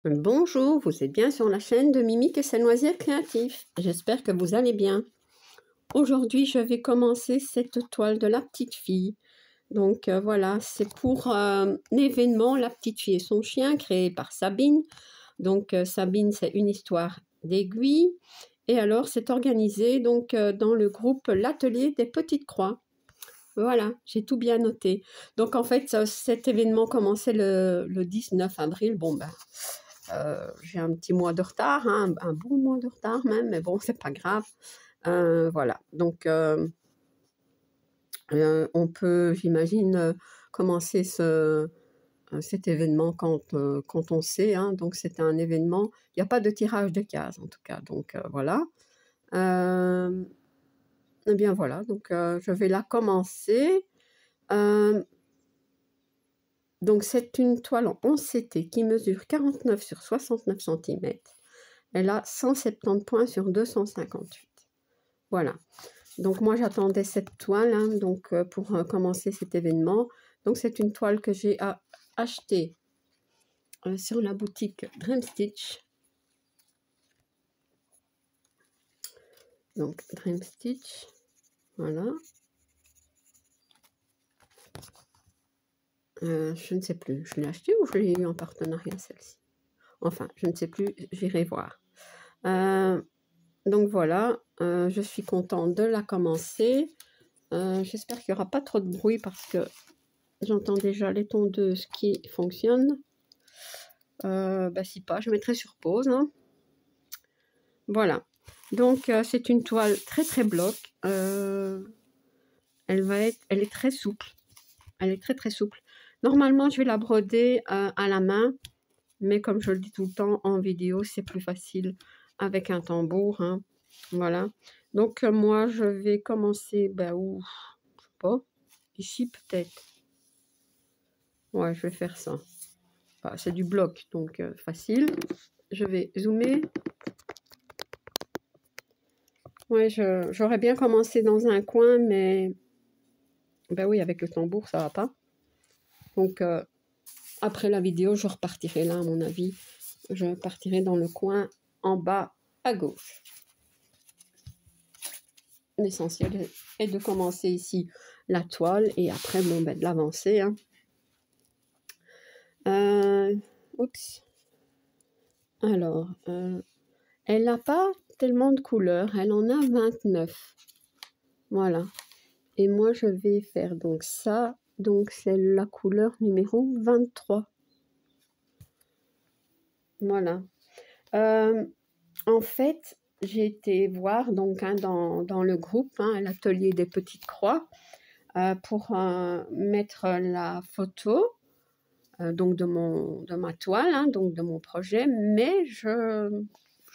Bonjour, vous êtes bien sur la chaîne de Mimique et ses loisirs créatifs. J'espère que vous allez bien. Aujourd'hui, je vais commencer cette toile de la petite fille. Donc voilà, c'est pour un événement La petite fille et son chien, créé par Sabine. Donc Sabine, c'est une histoire d'aiguille. Et alors, c'est organisé donc dans le groupe L'Atelier des Petites Croix. Voilà, j'ai tout bien noté. Donc en fait, cet événement commençait le 19 avril. Bon ben, j'ai un petit mois de retard, hein, un bon mois de retard même, mais bon, c'est pas grave. Voilà, donc on peut, j'imagine, commencer cet événement quand on sait, hein, donc c'est un événement, il n'y a pas de tirage de cases en tout cas, donc voilà. Eh bien voilà, donc je vais la commencer. Donc c'est une toile en 11 CT qui mesure 49 sur 69 cm. Elle a 170 points sur 258. Voilà. Donc moi j'attendais cette toile hein, donc, pour commencer cet événement. Donc c'est une toile que j'ai achetée sur la boutique Dream Stitch. Donc Dream Stitch, voilà. Je ne sais plus, je l'ai acheté ou je l'ai eu en partenariat celle-ci. Enfin, je ne sais plus, j'irai voir. Donc voilà, je suis contente de la commencer. J'espère qu'il n'y aura pas trop de bruit parce que j'entends déjà les tondeuses qui fonctionnent. Bah, si pas, je mettrai sur pause. Hein. Voilà. Donc, c'est une toile très bloc. Elle est très souple. Elle est très souple. Normalement, je vais la broder à la main. Mais comme je le dis tout le temps en vidéo, c'est plus facile avec un tambour. Hein. Voilà. Donc, moi, je vais commencer, ben, où, je sais pas, ici peut-être. Ouais, je vais faire ça. Enfin, c'est du bloc, donc facile. Je vais zoomer. Ouais, j'aurais bien commencé dans un coin, mais ben oui, avec le tambour, ça va pas. Donc, après la vidéo, je repartirai là, à mon avis. Je partirai dans le coin en bas à gauche. L'essentiel est de commencer ici la toile et après, bon, ben, de l'avancer. Hein. Oups. Alors, elle n'a pas tellement de couleurs. Elle en a 29. Voilà. Et moi, je vais faire donc ça. Donc, c'est la couleur numéro 23. Voilà. En fait, j'ai été voir donc hein, dans le groupe, hein, l'atelier des petites croix, pour mettre la photo donc de ma toile, hein, donc de mon projet, mais je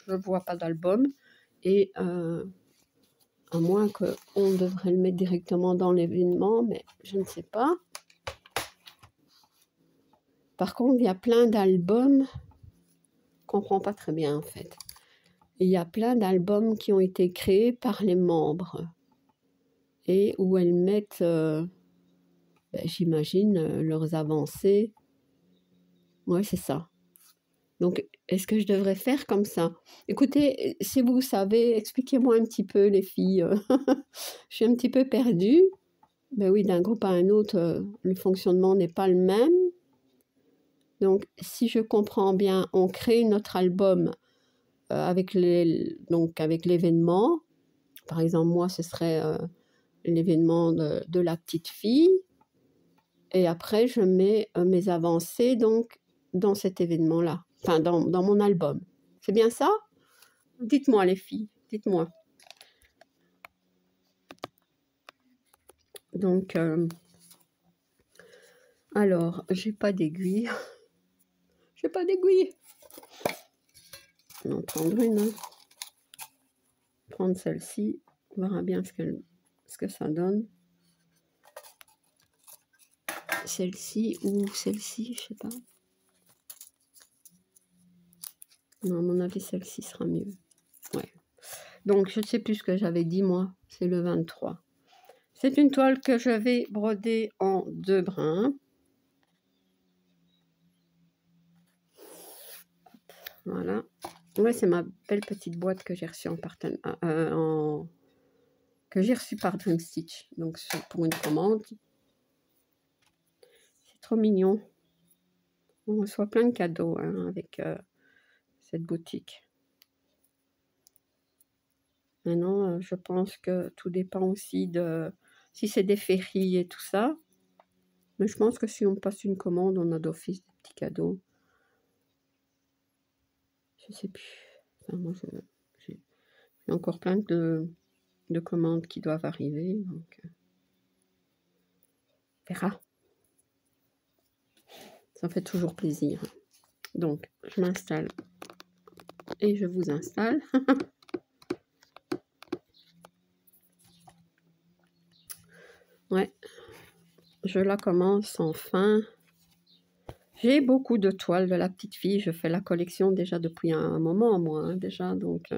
ne vois pas d'album et à moins qu'on devrait le mettre directement dans l'événement, mais je ne sais pas. Par contre, il y a plein d'albums, je ne comprends pas très bien en fait. Il y a plein d'albums qui ont été créés par les membres et où elles mettent, ben, j'imagine, leurs avancées. Ouais, c'est ça. Donc, est-ce que je devrais faire comme ça? Écoutez, si vous savez, expliquez-moi un petit peu, les filles. Je suis un petit peu perdue. Ben oui, d'un groupe à un autre, le fonctionnement n'est pas le même. Donc, si je comprends bien, on crée notre album avec l'événement. Par exemple, moi, ce serait l'événement de la petite fille. Et après, je mets mes avancées donc, dans cet événement-là. Enfin, dans mon album. C'est bien ça? Dites-moi, les filles. Dites-moi. Donc, alors, j'ai pas d'aiguille. J'ai pas d'aiguille. Je vais en prendre une. Hein. Prendre celle-ci. On verra bien ce que ça donne. Celle-ci ou celle-ci, je sais pas. Non, à mon avis, celle-ci sera mieux. Ouais. Donc, je ne sais plus ce que j'avais dit, moi. C'est le 23. C'est une toile que je vais broder en 2 brins. Voilà. Ouais, c'est ma belle petite boîte que j'ai reçue que j'ai reçue par Dream Stitch. Donc, pour une commande. C'est trop mignon. On reçoit plein de cadeaux hein, avec cette boutique. Maintenant, je pense que tout dépend aussi de si c'est des ferries et tout ça. Mais je pense que si on passe une commande, on a d'office des petits cadeaux. Je sais plus. Enfin, moi, j'ai encore plein de commandes qui doivent arriver. Donc, on verra. Ça fait toujours plaisir. Donc, je m'installe et je vous installe. Ouais, je la commence enfin. J'ai beaucoup de toiles de la petite fille. Je fais la collection déjà depuis un moment, moi, hein, déjà. Donc,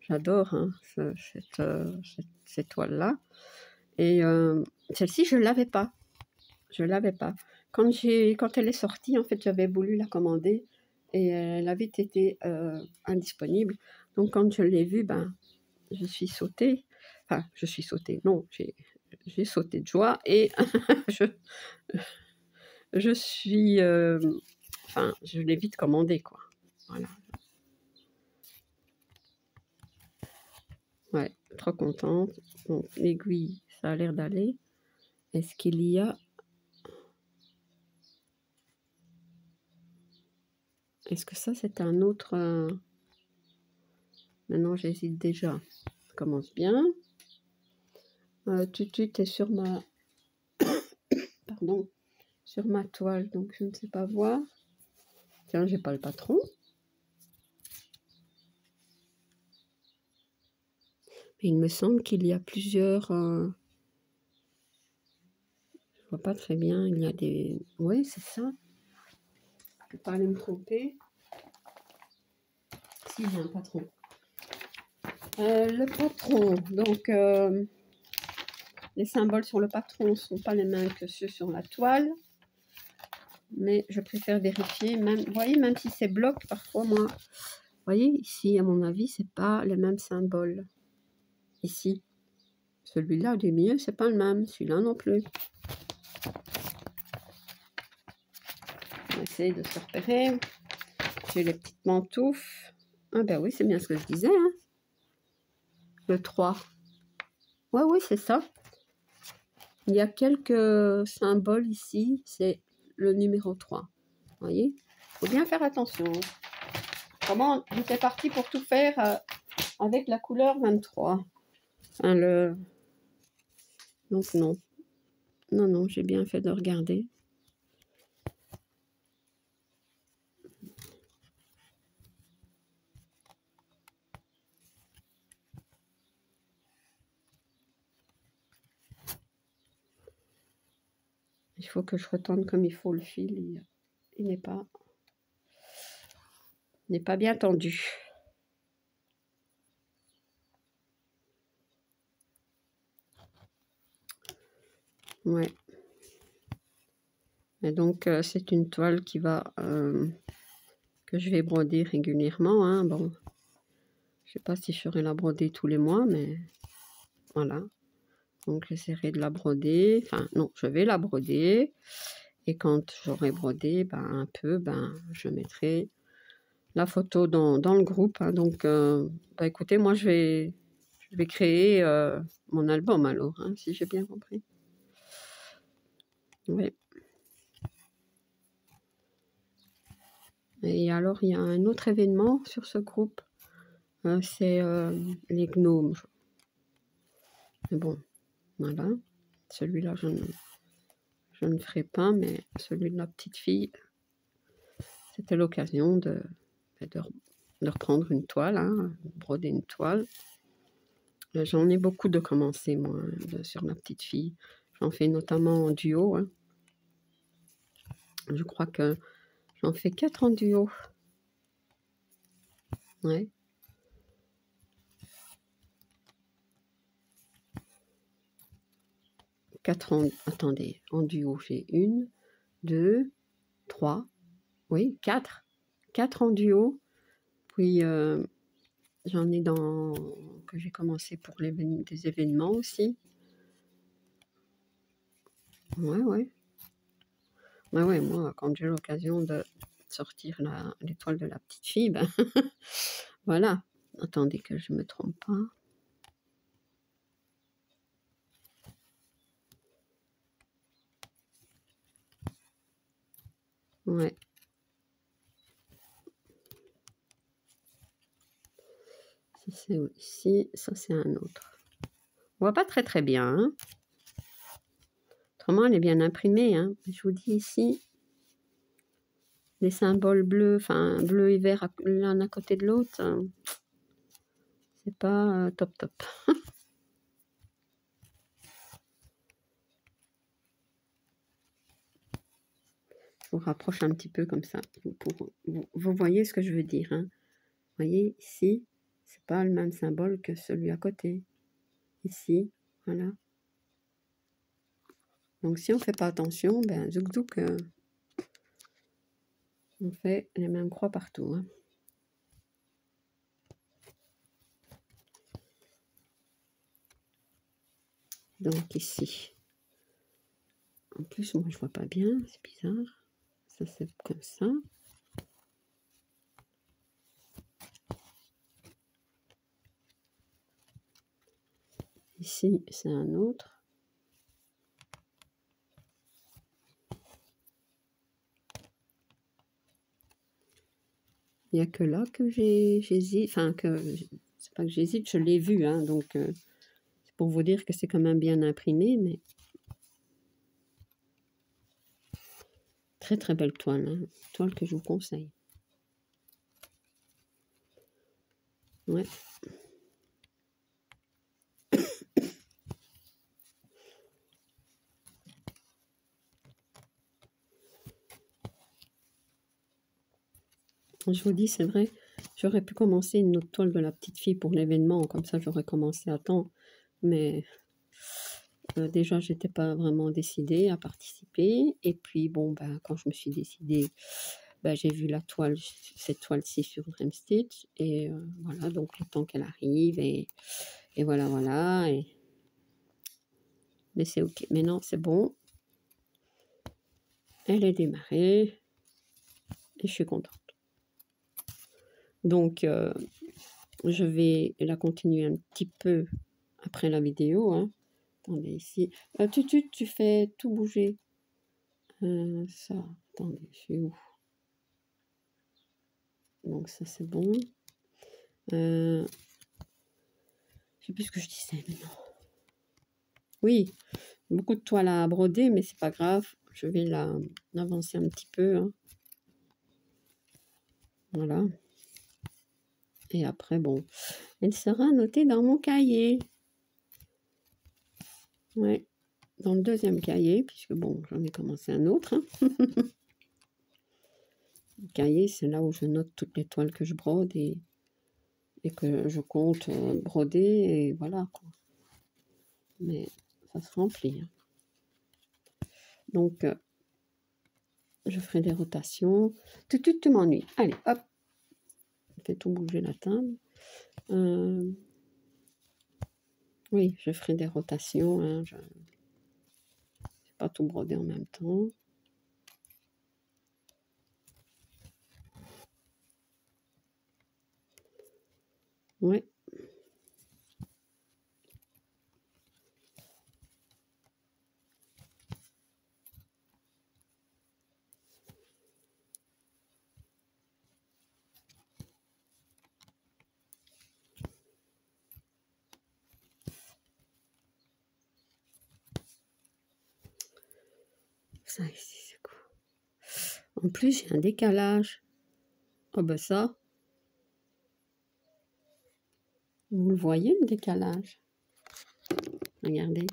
j'adore hein, cette toile-là. Et celle-ci, je ne l'avais pas. Je ne l'avais pas. Quand elle est sortie, en fait, j'avais voulu la commander et elle avait été indisponible. Donc, quand je l'ai vue, ben, je suis sautée. Enfin, je suis sautée. Non, j'ai sauté de joie et je suis... enfin, je l'ai vite commandée, quoi. Voilà. Ouais, trop contente. Donc, l'aiguille, ça a l'air d'aller. Est-ce qu'il y a... Est-ce que ça, c'est un autre... Maintenant, j'hésite déjà. Ça commence bien. Tutu, t'es sur ma... Pardon. Sur ma toile, donc je ne sais pas voir. Tiens, j'ai pas le patron. Mais il me semble qu'il y a plusieurs... Je vois pas très bien. Il y a des... Oui, c'est ça. Je ne peux pas aller me tromper. Si, j'ai un patron. Le patron, donc... les symboles sur le patron ne sont pas les mêmes que ceux sur la toile. Mais je préfère vérifier. Même, vous voyez, même si c'est bloc, parfois, moi... Vous voyez, ici, à mon avis, c'est pas les mêmes symboles. Ici. Celui-là, du milieu, c'est pas le même. Celui-là non plus. On va essayer de se repérer. J'ai les petites pantoufles. Ah ben oui, c'est bien ce que je disais. Hein. Le 3. Ouais, oui, c'est ça. Il y a quelques symboles ici. C'est le numéro 3. Vous voyez? Il faut bien faire attention. Comment j'étais partie pour tout faire avec la couleur 23. Enfin, donc non. Non, non, j'ai bien fait de regarder. Il faut que je retourne comme il faut le fil. Il n'est pas bien tendu. Ouais. Et donc, c'est une toile qui va... que je vais broder régulièrement. Hein. Bon, je sais pas si je ferai la broder tous les mois, mais voilà. Donc, j'essaierai de la broder. Enfin, non, je vais la broder. Et quand j'aurai brodé un peu, je mettrai la photo dans le groupe. Hein. Donc, écoutez, moi, je vais créer mon album alors, hein, si j'ai bien compris. Oui. Et alors, il y a un autre événement sur ce groupe. C'est les gnomes. Mais bon, voilà. Celui-là, je ne ferai pas, mais celui de la petite fille, c'était l'occasion de reprendre une toile, hein, broder une toile. J'en ai beaucoup de commencer, moi, sur ma petite fille. J'en fais notamment en duo. Hein. Je crois que j'en fais 4 en duo. Ouais. Attendez, en duo, j'ai 1, 2, 3, oui, 4. 4 en duo. Puis, j'en ai que j'ai commencé pour des événements aussi. Ouais, ouais. Ouais, ouais, moi, quand j'ai l'occasion de sortir l'étoile de la petite fille, ben, voilà. Attendez que je me trompe pas. Ouais. Ça, c'est ici. Ça, c'est un autre. On voit pas très, très bien, hein. Autrement, elle est bien imprimée, hein. Je vous dis ici, les symboles bleus, enfin, bleu et vert l'un à côté de l'autre, c'est pas top, top. Je vous rapproche un petit peu comme ça. Vous voyez ce que je veux dire, hein. Vous voyez, ici, c'est pas le même symbole que celui à côté. Ici, voilà. Donc, si on fait pas attention, ben, zouk zouk, on fait les mêmes croix partout, hein. Donc, ici. En plus, moi, je vois pas bien, c'est bizarre. Ça, c'est comme ça. Ici, c'est un autre. Il n'y a que là que j'hésite. Enfin, c'est pas que j'hésite, je l'ai vu, hein, donc c'est pour vous dire que c'est quand même bien imprimé, mais très très belle toile, hein. Toile que je vous conseille. Ouais. Je vous dis, c'est vrai, j'aurais pu commencer une autre toile de la petite fille pour l'événement, comme ça j'aurais commencé à temps, mais déjà j'étais pas vraiment décidée à participer, et puis bon, ben, quand je me suis décidée, ben, j'ai vu cette toile-ci sur Dream Stitch, et voilà, donc le temps qu'elle arrive, et voilà, voilà, mais c'est ok, maintenant c'est bon, elle est démarrée, et je suis contente. Donc, je vais la continuer un petit peu après la vidéo, hein. Attendez, ici. Tu fais tout bouger. Ça, attendez, je suis où? Donc, ça, c'est bon. Je sais plus ce que je disais maintenant. Oui, beaucoup de toile à broder, mais c'est pas grave. Je vais l'avancer un petit peu, hein. Voilà. Et après, bon, elle sera notée dans mon cahier. Ouais, dans le deuxième cahier, puisque bon, j'en ai commencé un autre, hein. Le cahier, c'est là où je note toutes les toiles que je brode et que je compte broder, et voilà, quoi. Mais ça se remplit, hein. Donc, je ferai des rotations. Tu m'ennuies. Allez, hop. Fais tout bouger la table. Oui, je ferai des rotations, hein. Je ne vais pas tout broder en même temps. Oui. Ça ici, c'est quoi? En plus, j'ai un décalage. Oh ben ça, vous le voyez, le décalage? Regardez.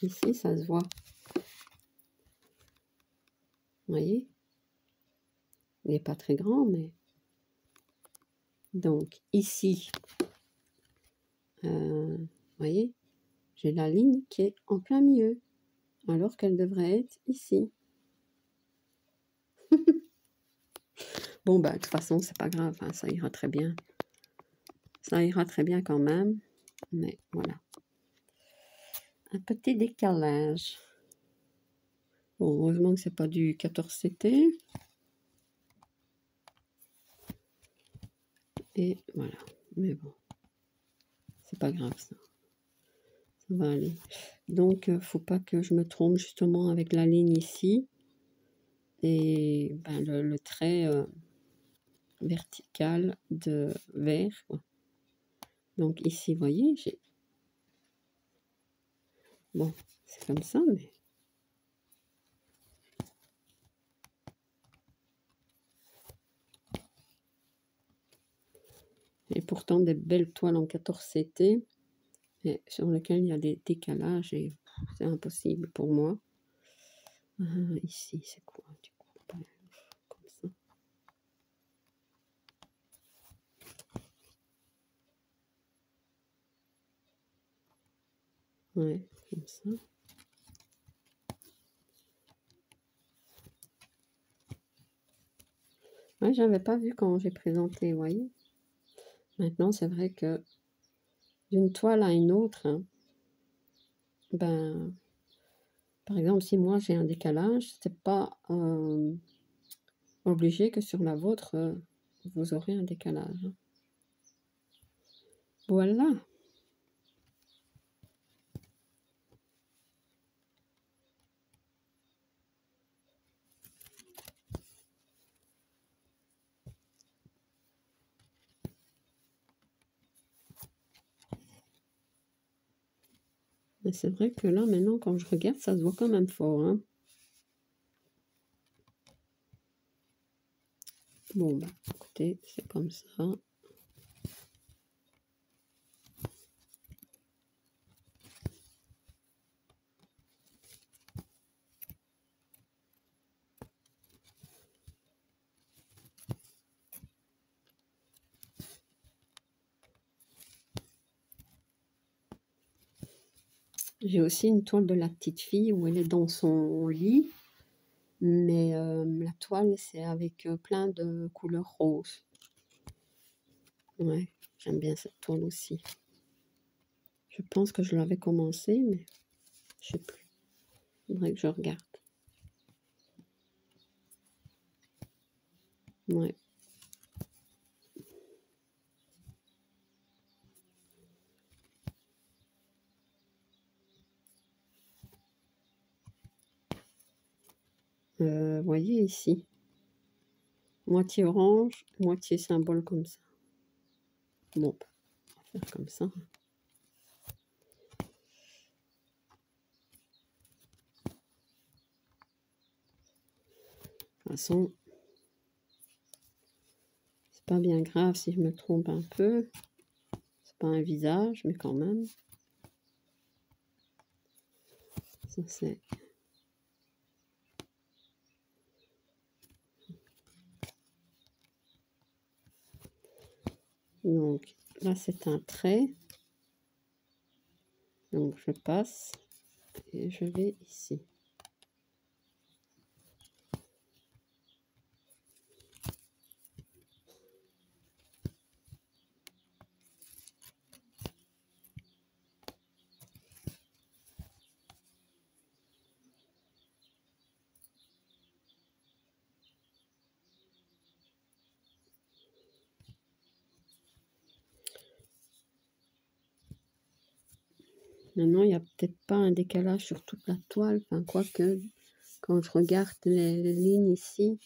Ici, ça se voit. Vous voyez? Il n'est pas très grand, mais... Donc, ici, vous voyez, j'ai la ligne qui est en plein milieu, alors qu'elle devrait être ici. Bon, bah, de toute façon, c'est pas grave, hein, ça ira très bien. Ça ira très bien quand même, mais voilà. Un petit décalage. Bon, heureusement que c'est pas du 14CT. Et voilà, mais bon, c'est pas grave ça. Ça va aller. Donc, faut pas que je me trompe justement avec la ligne ici. Et ben, le trait vertical de vert. Donc ici, vous voyez, j'ai... Bon, c'est comme ça, mais... Et pourtant des belles toiles en 14CT, et sur lesquelles il y a des décalages, et c'est impossible pour moi. Ici, c'est quoi du coup? Comme ça. Ouais, comme ça. Ouais, j'avais pas vu quand j'ai présenté, vous voyez. Maintenant, c'est vrai que d'une toile à une autre, hein, ben, par exemple, si moi j'ai un décalage, c'est pas obligé que sur la vôtre, vous aurez un décalage. Hein. Voilà. Mais c'est vrai que là, maintenant, quand je regarde, ça se voit quand même fort. Hein. Bon, bah, écoutez, c'est comme ça. J'ai aussi une toile de la petite fille où elle est dans son lit. Mais la toile, c'est avec plein de couleurs roses. Ouais, j'aime bien cette toile aussi. Je pense que je l'avais commencé, mais je sais plus. Il faudrait que je regarde. Ouais. Voyez ici. Moitié orange, moitié symbole comme ça. Bon, on va faire comme ça. De toute façon, c'est pas bien grave si je me trompe un peu. C'est pas un visage, mais quand même. Ça, c'est... Donc, là, c'est un trait. Donc, je passe et je vais ici. Maintenant, il n'y a peut-être pas un décalage sur toute la toile. Enfin, quoique, quand je regarde les lignes ici,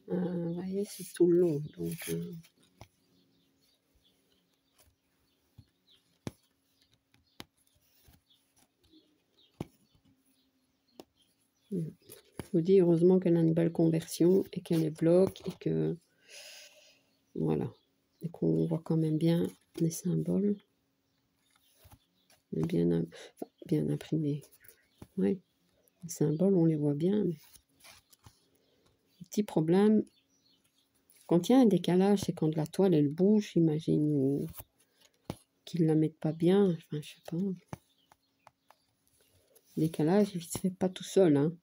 vous voyez, c'est tout le long. Donc, je vous dis, heureusement qu'elle a une belle conversion et qu'elle est bloc et que, voilà, et qu'on voit quand même bien les symboles. Bien, bien imprimés. Oui, les symboles, on les voit bien. Mais... Le petit problème, quand il y a un décalage, c'est quand la toile, elle bouge, j'imagine, ou qu'ils ne la mettent pas bien. Enfin, je sais pas. Le décalage, il ne se fait pas tout seul, hein.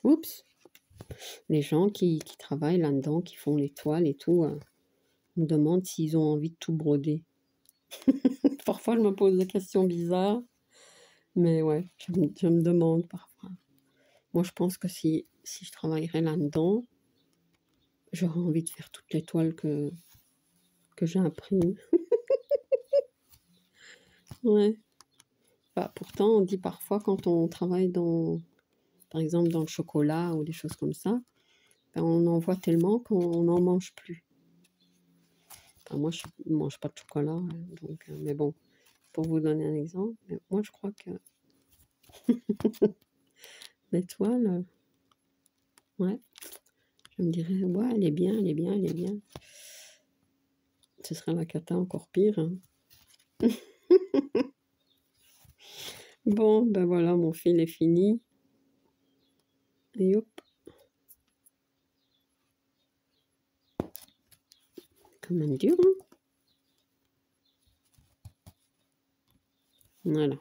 Oups, les gens qui travaillent là-dedans, qui font les toiles et tout, me demandent s'ils ont envie de tout broder. Parfois, je me pose des questions bizarres, mais ouais, je me demande parfois. Moi, je pense que si je travaillerais là-dedans, j'aurais envie de faire toutes les toiles que j'imprime. Ouais. Bah, pourtant, on dit parfois quand on travaille par exemple dans le chocolat ou des choses comme ça, ben, on en voit tellement qu'on n'en mange plus. Enfin, moi, je ne mange pas de chocolat, donc, mais bon, pour vous donner un exemple, mais moi, je crois que les toiles, ouais, je me dirais, ouais, elle est bien, elle est bien, elle est bien. Ce serait la cata encore pire. Hein. Bon, ben voilà, mon fil est fini. Et hop. Quand même dur, hein. Voilà.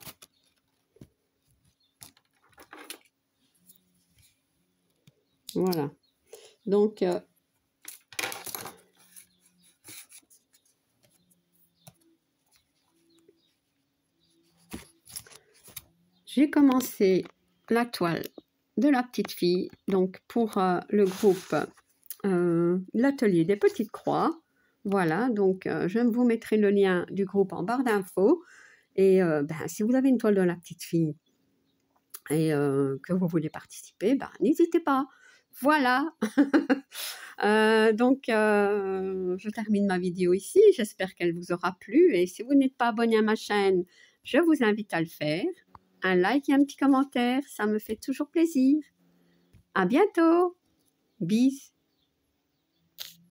Voilà. Donc, j'ai commencé la toile de la petite fille, donc pour le groupe l'atelier des petites croix. Voilà, donc je vous mettrai le lien du groupe en barre d'infos. Et ben, si vous avez une toile de la petite fille et que vous voulez participer, ben, n'hésitez pas. Voilà. Donc, je termine ma vidéo ici. J'espère qu'elle vous aura plu. Et si vous n'êtes pas abonné à ma chaîne, je vous invite à le faire. Un like et un petit commentaire, ça me fait toujours plaisir. À bientôt. Bis.